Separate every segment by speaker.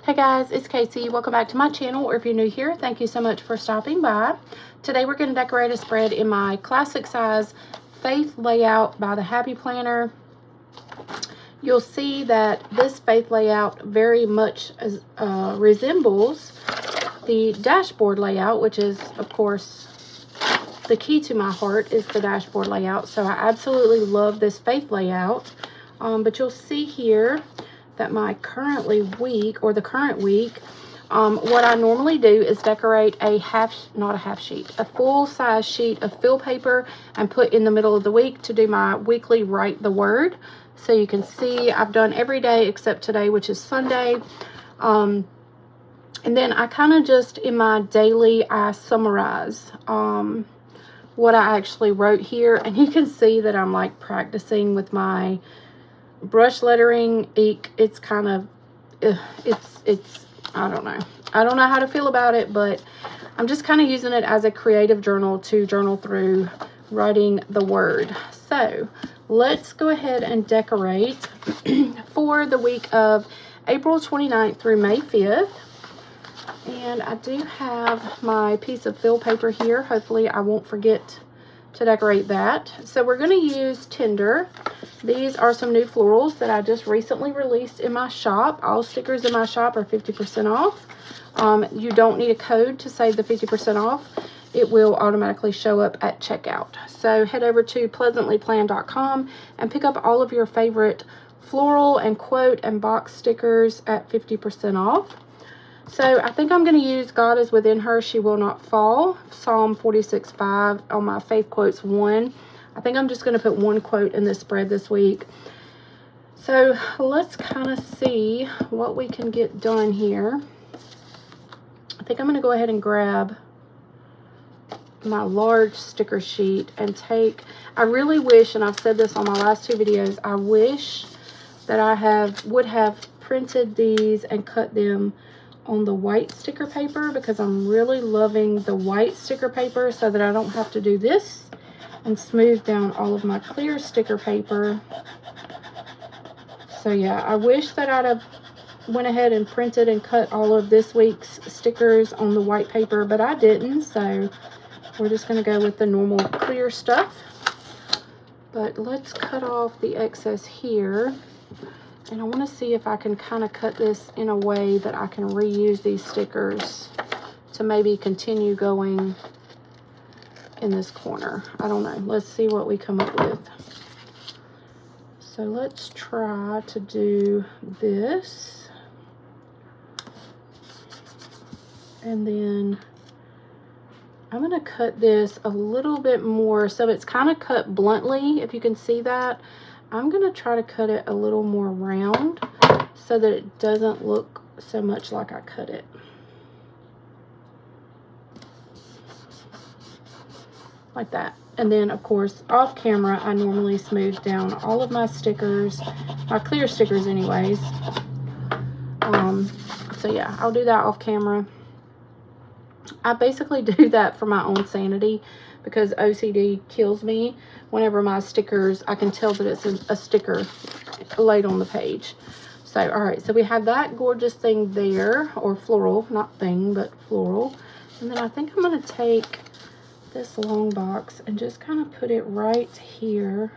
Speaker 1: Hey guys, it's Casey. Welcome back to my channel, or if you're new here, thank you so much for stopping by. Today we're going to decorate a spread in my classic size faith layout by the Happy Planner. You'll see that this faith layout very much resembles the dashboard layout, which is, of course, the key to my heart is the dashboard layout. So I absolutely love this faith layout. But you'll see here that my current week, what I normally do is decorate a full size sheet of fill paper and put in the middle of the week to do my weekly write the word. So you can see I've done every day except today, which is Sunday. And then I kind of just in my daily, I summarize what I actually wrote here. And you can see that I'm like practicing with my brush lettering ink. It's kind of I don't know how to feel about it, but I'm just kind of using it as a creative journal to journal through writing the word. So let's go ahead and decorate for the week of April 29th through May 5th. And I do have my piece of fill paper here. Hopefully I won't forget to decorate that. So we're going to use Tinder. These are some new florals that I just recently released in my shop. All stickers in my shop are 50% off. You don't need a code to save the 50% off. It will automatically show up at checkout. So head over to pleasantlyplanned.com and pick up all of your favorite floral and quote and box stickers at 50% off. So I think I'm going to use God is within her, she will not fall. Psalm 46:5 on my faith quotes 1. I think I'm just going to put one quote in this spread this week. So let's kind of see what we can get done here. I think I'm going to go ahead and grab my large sticker sheet and I really wish, and I've said this on my last two videos, I wish that I would have printed these and cut them on the white sticker paper, because I'm really loving the white sticker paper so that I don't have to do this and smooth down all of my clear sticker paper. So yeah, I wish that I'd have went ahead and printed and cut all of this week's stickers on the white paper, but I didn't, so we're just going to go with the normal clear stuff. But let's cut off the excess here. And I want to see if I can kind of cut this in a way that I can reuse these stickers to maybe continue going in this corner. I don't know. Let's see what we come up with. So let's try to do this. And then I'm going to cut this a little bit more so it's kind of cut bluntly, if you can see that. I'm going to try to cut it a little more round so that it doesn't look so much like I cut it. Like that. And then, of course, off camera, I normally smooth down all of my stickers, my clear stickers anyways. So yeah, I'll do that off camera. I basically do that for my own sanity, because OCD kills me whenever my stickers, I can tell that it's a sticker laid on the page. So, all right, so we have that gorgeous thing there, or floral, not thing, but floral. And then I think I'm going to take this long box and just kind of put it right here.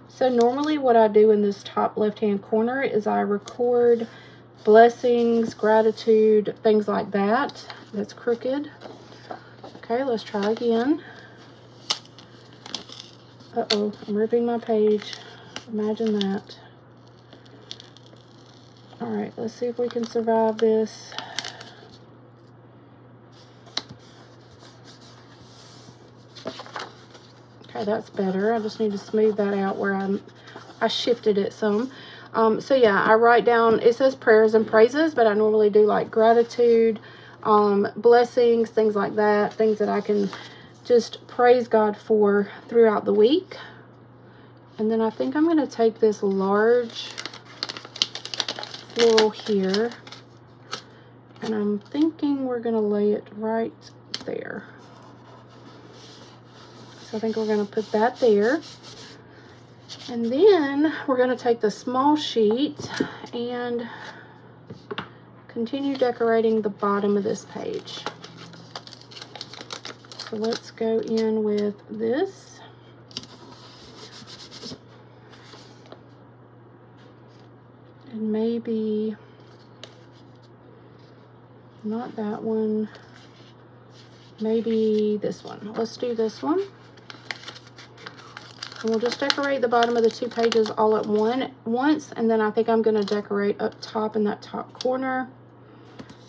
Speaker 1: So normally what I do in this top left-hand corner is I record blessings, gratitude, things like that. That's crooked. Okay, let's try again. Uh-oh, I'm ripping my page. Imagine that. All right, let's see if we can survive this. Okay, that's better. I just need to smooth that out where I shifted it some. So yeah, I write down, it says prayers and praises, but I normally do like gratitude, blessings, things like that, things that I can just praise God for throughout the week. And then I think I'm going to take this large floral here, and I'm thinking we're going to lay it right there. So I think we're going to put that there. And then we're going to take the small sheet and continue decorating the bottom of this page. So let's go in with this. And maybe not that one, maybe this one. Let's do this one. And we'll just decorate the bottom of the 2 pages all at once, and then I think I'm going to decorate up top in that top corner.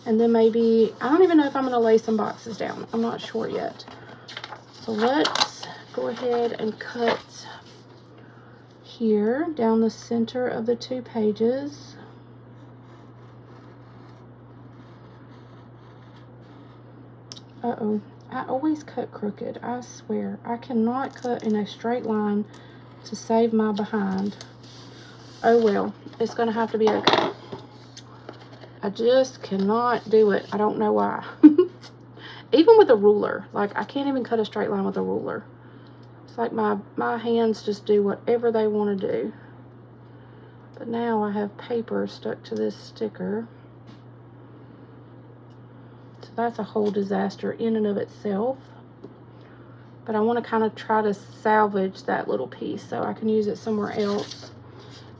Speaker 1: And then maybe, I don't even know if I'm going to lay some boxes down. I'm not sure yet. So let's go ahead and cut here down the center of the 2 pages. Uh-oh, I always cut crooked. I swear, I cannot cut in a straight line to save my behind. Oh well, it's going to have to be okay. I just cannot do it. I don't know why. Even with a ruler, like I can't even cut a straight line with a ruler. It's like my hands just do whatever they want to do. But now I have paper stuck to this sticker. So that's a whole disaster in and of itself. But I want to kind of try to salvage that little piece so I can use it somewhere else.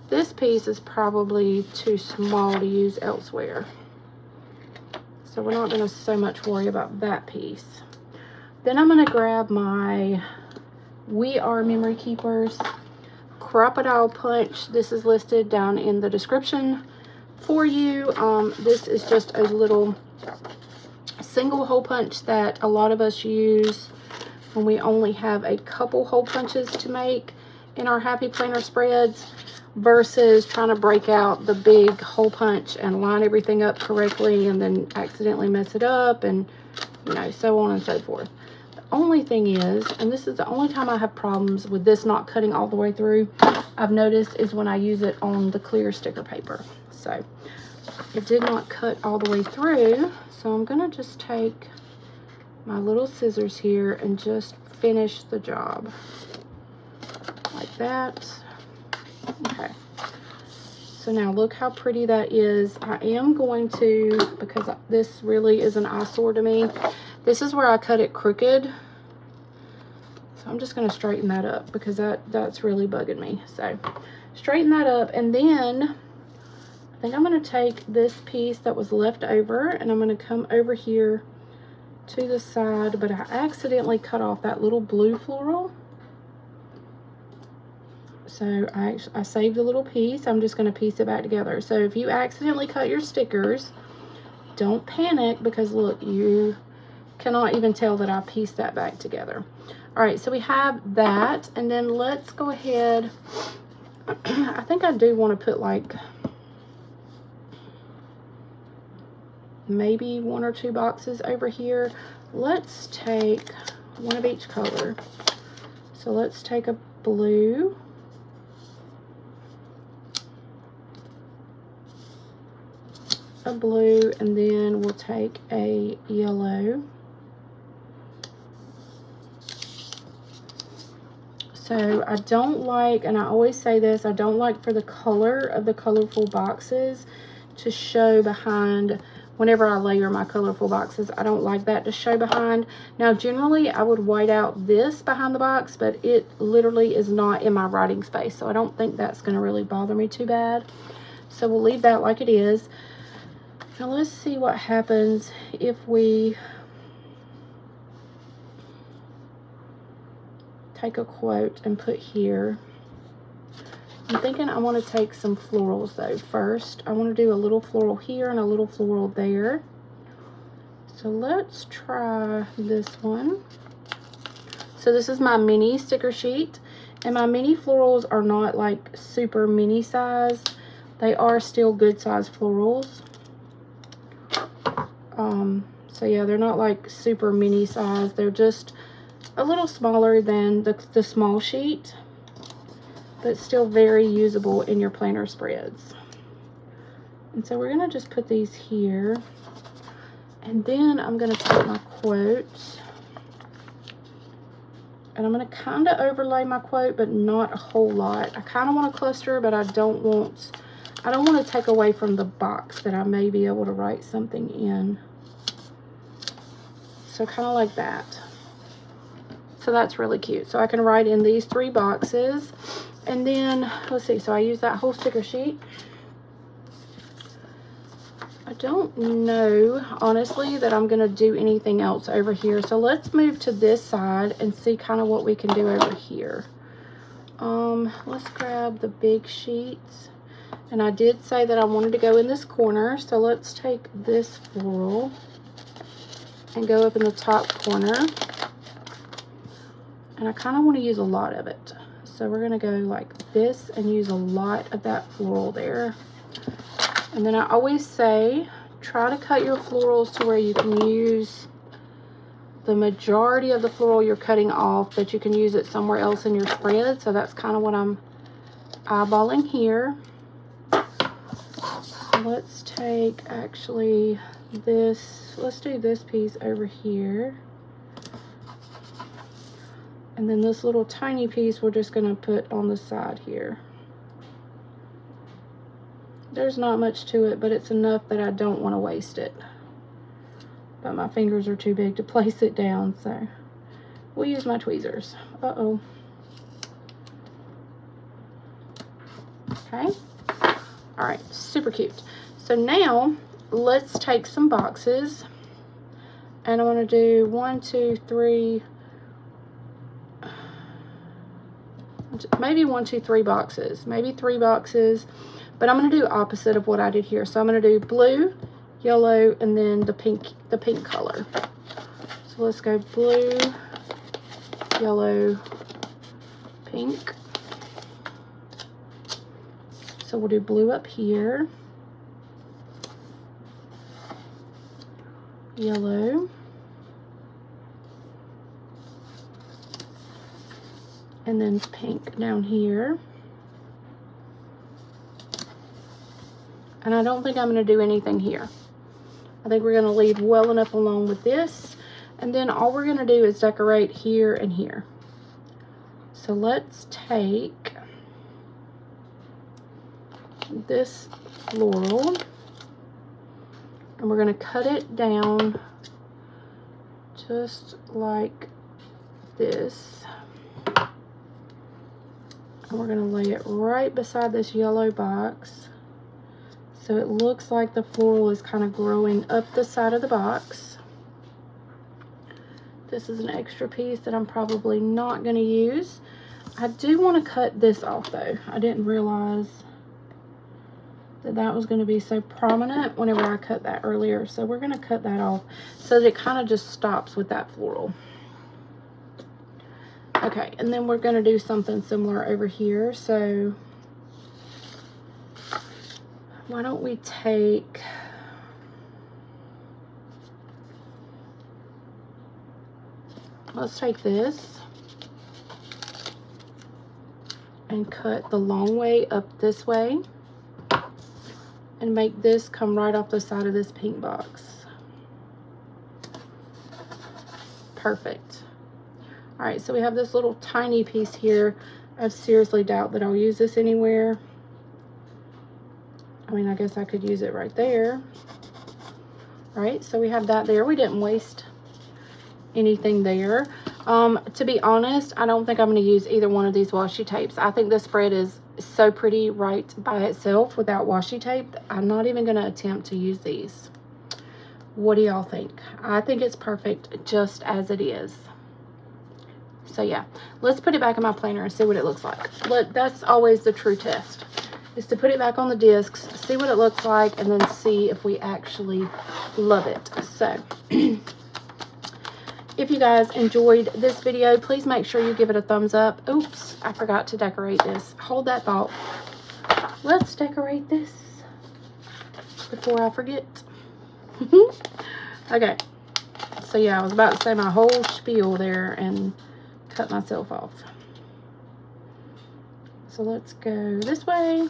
Speaker 1: This piece is probably too small to use elsewhere. So we're not going to so much worry about that piece. Then I'm going to grab my We Are Memory Keepers Crocodile Punch. This is listed down in the description for you. This is just a little single hole punch that a lot of us use when we only have a couple hole punches to make in our Happy Planner spreads, versus trying to break out the big hole punch and line everything up correctly and then accidentally mess it up, and you know, so on and so forth. The only thing is, and this is the only time I have problems with this not cutting all the way through, I've noticed, is when I use it on the clear sticker paper. So it did not cut all the way through, so I'm gonna just take my little scissors here and just finish the job like that. Okay, so now look how pretty that is. I am going to, because this really is an eyesore to me, this is where I cut it crooked. So I'm just going to straighten that up because that's really bugging me. So straighten that up, and then I think I'm going to take this piece that was left over and I'm going to come over here to the side, but I accidentally cut off that little blue floral. So I saved a little piece. I'm just going to piece it back together. So if you accidentally cut your stickers, don't panic, because look, you cannot even tell that I pieced that back together. All right, so we have that, and then let's go ahead. I think I do want to put like maybe 1 or 2 boxes over here. Let's take one of each color. So let's take a blue, and then we'll take a yellow. So I don't like, and I always say this, I don't like for the color of the colorful boxes to show behind. Whenever I layer my colorful boxes, I don't like that to show behind. Now generally I would white out this behind the box, but it literally is not in my writing space, so I don't think that's going to really bother me too bad. So we'll leave that like it is. Now let's see what happens if we take a quote and put here. I'm thinking I want to take some florals though first. I want to do a little floral here and a little floral there. So let's try this one. So this is my mini sticker sheet, and my mini florals are not like super mini size. They are still good size florals. So yeah, they're not like super mini size. They're just a little smaller than the small sheet, but still very usable in your planner spreads. And so we're going to just put these here, and then I'm going to take my quotes and I'm going to kind of overlay my quote, but not a whole lot. I kind of want to cluster, but I don't want I don't want to take away from the box that I may be able to write something in. So kind of like that. So that's really cute. So I can write in these 3 boxes. And then, let's see, so I use that whole sticker sheet. I don't know, honestly, that I'm going to do anything else over here. So let's move to this side and see kind of what we can do over here. Let's grab the big sheets. And I did say that I wanted to go in this corner. So let's take this floral and go up in the top corner. And I kind of want to use a lot of it. So we're going to go like this and use a lot of that floral there. And then I always say, try to cut your florals to where you can use the majority of the floral you're cutting off, but you can use it somewhere else in your spread. So that's kind of what I'm eyeballing here. So let's take actually this, let's do this piece over here. And then this little tiny piece we're just going to put on the side here. There's not much to it, but it's enough that I don't want to waste it. But my fingers are too big to place it down, so we'll use my tweezers. Uh-oh. Okay. All right, super cute. So now let's take some boxes, and I'm going to do 1, 2, 3, maybe 1, 2, 3 boxes, maybe 3 boxes. But I'm going to do opposite of what I did here. So I'm going to do blue, yellow, and then the pink color. So let's go blue, yellow, pink. So we'll do blue up here, yellow, and then pink down here. And I don't think I'm going to do anything here. I think we're going to leave well enough alone with this. And then all we're going to do is decorate here and here. So let's take this floral and we're going to cut it down just like this. And we're going to lay it right beside this yellow box. So it looks like the floral is kind of growing up the side of the box. This is an extra piece that I'm probably not going to use. I do want to cut this off though. I didn't realize that that was going to be so prominent whenever I cut that earlier. So we're going to cut that off so that it kind of just stops with that floral. Okay, and then we're going to do something similar over here. So why don't we take, let's take this and cut the long way up this way and make this come right off the side of this pink box. Perfect. All right, so we have this little tiny piece here. I seriously doubt that I'll use this anywhere. I mean, I guess I could use it right there. All right, so we have that there. We didn't waste anything there. To be honest, I don't think I'm going to use either one of these washi tapes. I think this spread is so pretty right by itself without washi tape. I'm not even going to attempt to use these. What do y'all think? I think it's perfect just as it is. So yeah, let's put it back in my planner and see what it looks like. That's always the true test, is to put it back on the discs, see what it looks like, and then see if we actually love it. So if you guys enjoyed this video, please make sure you give it a thumbs up. Oops, I forgot to decorate this. Hold that thought. Let's decorate this before I forget. Okay, so yeah, I was about to say my whole spiel there and cut myself off. So let's go this way.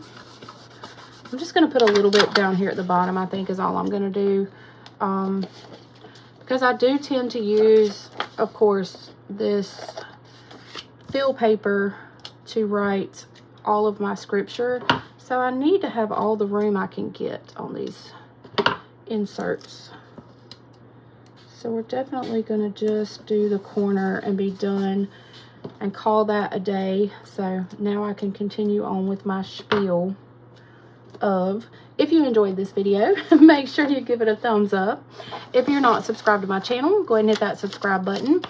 Speaker 1: I'm just going to put a little bit down here at the bottom, I think is all I'm going to do. Because I do tend to use, of course, this fill paper to write all of my scripture. So I need to have all the room I can get on these inserts. So we're definitely going to just do the corner and be done and call that a day. So now I can continue on with my spiel of, if you enjoyed this video, make sure you give it a thumbs up. If you're not subscribed to my channel, go ahead and hit that subscribe button.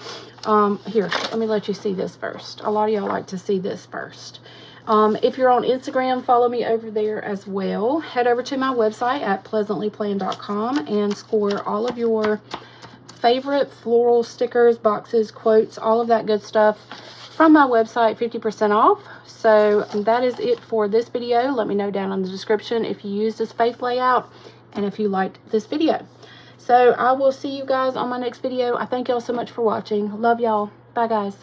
Speaker 1: Here, let me let you see this first. A lot of y'all like to see this first. If you're on Instagram, follow me over there as well. Head over to my website at pleasantlyplanned.com and score all of your favorite floral stickers, boxes, quotes, all of that good stuff from my website, 50% off. So that is it for this video. Let me know down in the description if you use this faith layout and if you liked this video. So I will see you guys on my next video. I thank y'all so much for watching. Love y'all. Bye, guys.